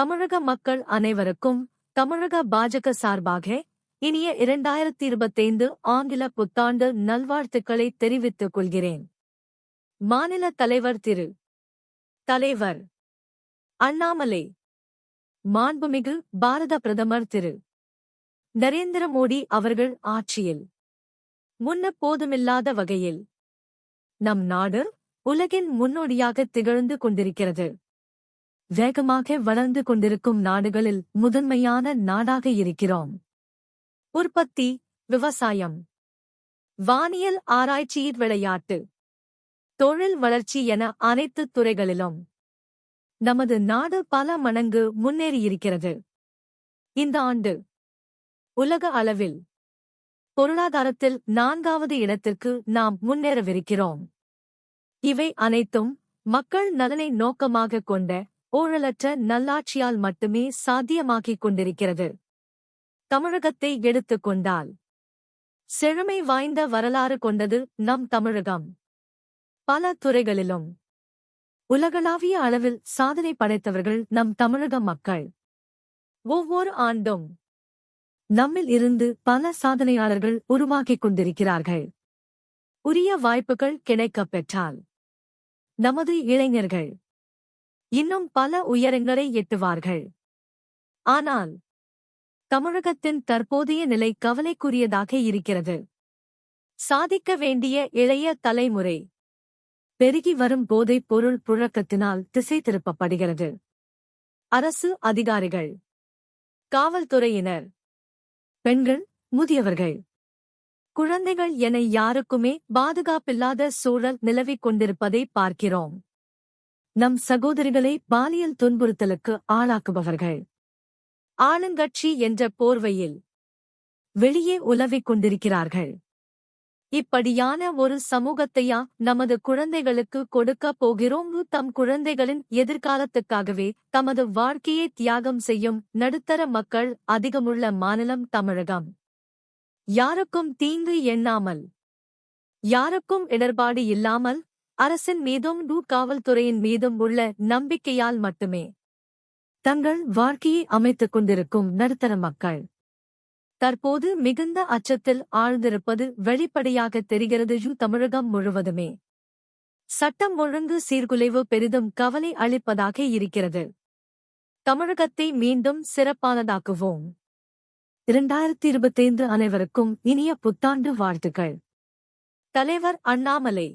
தமிழக மக்கள் அனைவருக்கும் தமிழக பாஜக சார்பாக இனிய 2025 ஆங்கில புத்தாண்டு நல்வாழ்த்துக்களை தெரிவித்துக் கொள்கிறேன். மாநில தலைவர் திரு. தலைவர் அண்ணாமலை. மாண்புமிகு பாரத பிரதமர் திரு. நரேந்திர மோடி அவர்கள் ஆட்சியில் முன்னெப்போதுமில்லாத வகையில் நம் நாடு உலகின் முன்னோடியாக திகழ்ந்து கொண்டிருக்கிறது. வேகமாக வளர்ந்து கொண்டிருக்கும் நாடுகளில் முதன்மையான நாடாக இருக்கிறோம். உற்பத்தி, விவசாயம், வானியல் ஆராய்ச்சி, விளையாட்டு, தொழில் வளர்ச்சி என அனைத்து துறைகளிலும் நமது நாடு பல மடங்கு முன்னேறியிருக்கிறது. இந்த ஆண்டு உலக அளவில் பொருளாதாரத்தில் 4வது இடத்திற்கு நாம் முன்னேறவிருக்கிறோம். இவை அனைத்தும் மக்கள் நலனை நோக்கமாக கொண்ட ஊழலற்ற நல்லாட்சியால் மட்டுமே சாத்தியமாகிக் கொண்டிருக்கிறது. தமிழகத்தை எடுத்துக் கொண்டால் செழுமை வாய்ந்த வரலாறு கொண்டது நம் தமிழகம். பல துறைகளிலும் உலகளாவிய அளவில் சாதனை படைத்தவர்கள் நம் தமிழக மக்கள். ஒவ்வொரு ஆண்டும் நம்மில் இருந்து பல சாதனையாளர்கள் உருவாகிக் கொண்டிருக்கிறார்கள். உரிய வாய்ப்புகள் கிடைக்கப் பெற்றால் நமது இளைஞர்கள் இன்னும் பல உயரங்களை எட்டுவார்கள். ஆனால் தமிழகத்தின் தற்போதைய நிலை கவலைக்குரியதாக இருக்கிறது. சாதிக்க வேண்டிய இளைய தலைமுறை பெருகி வரும் போதைப் பொருள் புழக்கத்தினால் திசை திருப்பப்படுகிறது. அரசு அதிகாரிகள், காவல்துறையினர், பெண்கள், முதியவர்கள், குழந்தைகள் என யாருக்குமே பாதுகாப்பில்லாத சூழல் நிலவிக் கொண்டிருப்பதை பார்க்கிறோம். நம் சகோதரிகளை பாலியல் துன்புறுத்தலுக்கு ஆளாக்குபவர்கள் ஆளுங்கட்சி என்ற போர்வையில் வெளியே உலவிக் கொண்டிருக்கிறார்கள். இப்படியான ஒரு சமூகத்தையா நமது குழந்தைகளுக்கு கொடுக்கப் போகிறோம்? தம் குழந்தைகளின் எதிர்காலத்துக்காகவே தமது வாழ்க்கையை தியாகம் செய்யும் நடுத்தர மக்கள் அதிகமுள்ள மாநிலம் தமிழகம். யாருக்கும் தீங்கு எண்ணாமல், யாருக்கும் இடர்பாடு இல்லாமல், அரசின் மீதும் காவல்துறையின் மீதும் உள்ள நம்பிக்கையால் மட்டுமே தங்கள் வாழ்க்கையை அமைத்துக் கொண்டிருக்கும் நடுத்தர மக்கள் தற்போது மிகுந்த அச்சத்தில் ஆழ்ந்திருப்பது வெளிப்படையாக தெரிகிறது. தமிழகம் முழுவதுமே சட்டம் ஒழுங்கு சீர்குலைவு பெரிதும் கவலை அளிப்பதாக இருக்கிறது. தமிழகத்தை மீண்டும் சிறப்பானதாக்குவோம். 2025 அனைவருக்கும் இனிய புத்தாண்டு வாழ்த்துக்கள். தலைவர் அண்ணாமலை.